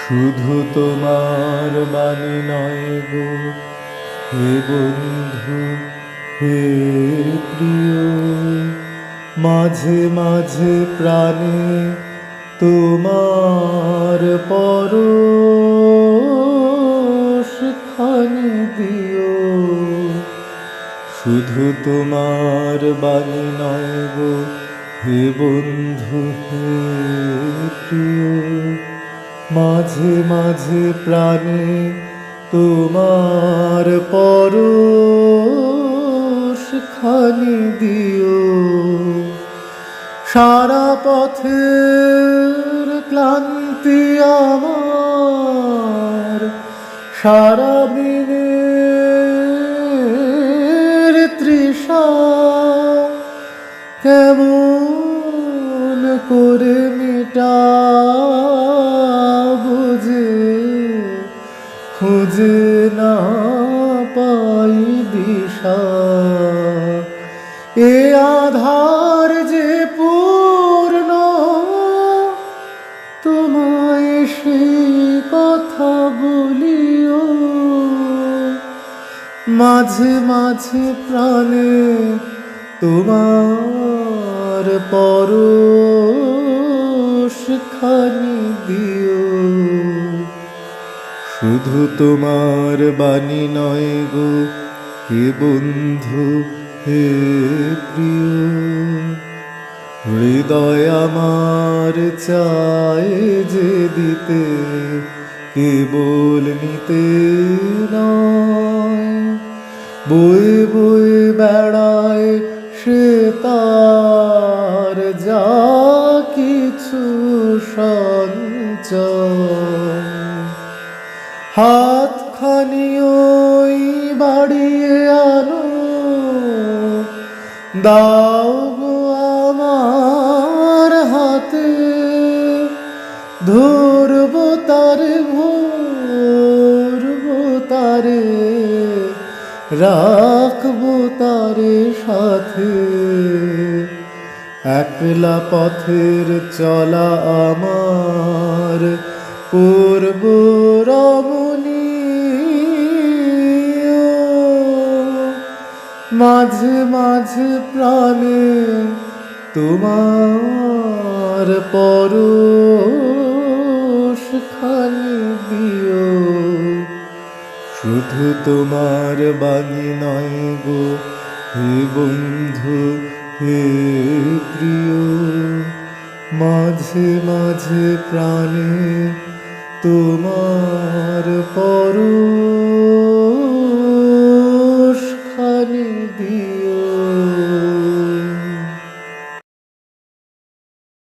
শুধু তোমার বাণী নয় গো হে বন্ধু, হে প্রিয়, মাঝে মাঝে প্রাণে তোমার পরশ খানি দিও। শুধু তোমার বাণী নয় গো হে বন্ধু, হে প্রিয়, মাঝে মাঝে প্রাণে তোমার পরশ খানি দিও। সারা পথের ক্লান্তি আমার, সারা দিনের তৃষা কেমন করে মেটাবো যে খুঁজে না পাই দিশা। এ আধার যে পূর্ণ, তোমায় সেই কথা বলিও। মাঝে মাঝে প্রাণে তোমার পরশ খানি দিও। শুধু তোমার বাণী নয় গো হে বন্ধু, হে প্রিয়, হৃদয় আমার চায় যে দিতে, কেবল নিতে নয়। বয়ে বয়ে বেড়ায় সে তার যা কিছু সঞ্চয়। হাতখানি ওই বাড়িয়ে আনো, দাও গো আমার হাতে, ধরবো তারে ভরবো তারে, রাখবো তারে সাথে। একলা পথের চলা আমার করব রমণীয়। মাঝে মাঝে প্রাণে তোমার পরশ খানি দিও। শুধু তোমার বাণী নয় গো হে বন্ধু, হে প্রিয়, মাঝে মাঝে প্রাণে তোমার পরশ